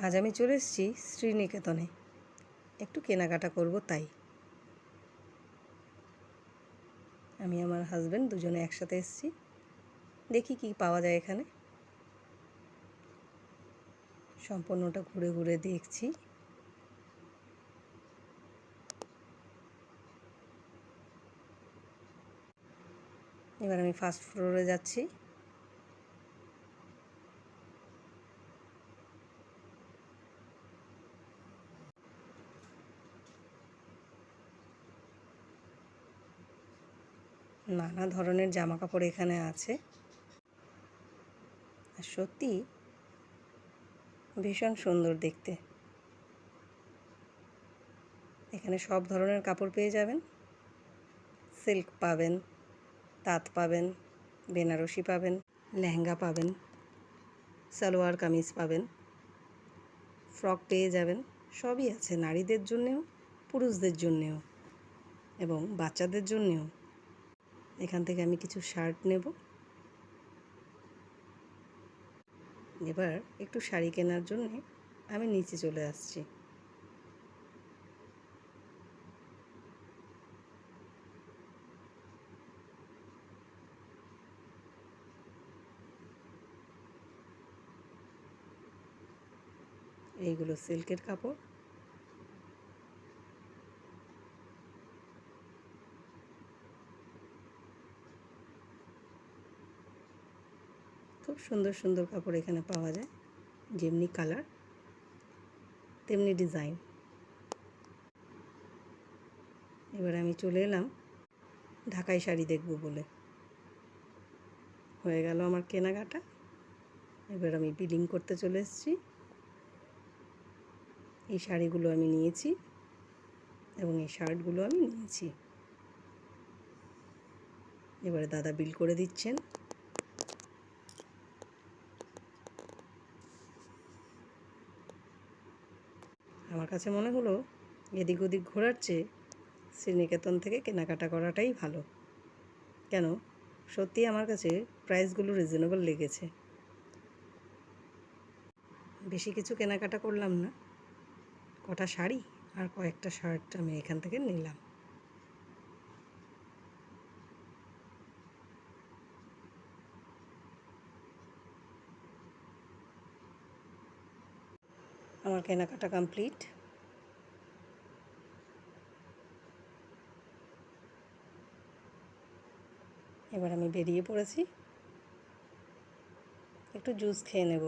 আজ আমি চলে এসেছি শ্রীনিকেতনে, একটু কেনাকাটা করব। তাই আমি আমার হাজব্যান্ড দুজনে একসাথে এসেছি। দেখি কি পাওয়া যায় এখানে। সম্পূর্ণটা ঘুরে ঘুরে দেখছি। এবার আমি ফার্স্ট ফ্লোরে যাচ্ছি। নানা ধরনের জামা কাপড় এখানে আছে, আর সত্যি ভীষণ সুন্দর দেখতে। এখানে সব ধরনের কাপড় পেয়ে যাবেন। সিল্ক পাবেন, তাঁত পাবেন, বেনারসি পাবেন, লেহেঙ্গা পাবেন, সালোয়ার কামিজ পাবেন, ফ্রক পেয়ে যাবেন। সবই আছে, নারীদের জন্যেও পুরুষদের জন্যেও এবং বাচ্চাদের জন্যেও। এখান থেকে আমি কিছু শার্ট নেব। এবার একটু শাড়ি কেনার জন্য আমি নিচে চলে আসছি। এইগুলো সিল্কের কাপড়। খুব সুন্দর সুন্দর কাপড় এখানে পাওয়া যায়, যেমনি কালার তেমনি ডিজাইন। এবার আমি চলে এলাম ঢাকাই শাড়ি দেখব বলে। হয়ে গেল আমার কেনাকাটা। এবার আমি বিলিং করতে চলে এসেছি। এই শাড়িগুলো আমি নিয়েছি এবং এই শার্টগুলো আমি নিয়েছি। এবারে দাদা বিল করে দিচ্ছেন। আমার কাছে মনে হলো এদিক ওদিক ঘোরার চেয়ে শ্রীনিকেতন থেকে কেনাকাটা করাটাই ভালো। কেন, সত্যি আমার কাছে প্রাইসগুলো রিজনেবল লেগেছে। বেশি কিছু কেনাকাটা করলাম না, কটা শাড়ি আর কয়েকটা শার্ট আমি এখান থেকে নিলাম। আমার কেনাকাটা কমপ্লিট। এবার আমি বেরিয়ে পড়েছি, একটু জুস খেয়ে নেব।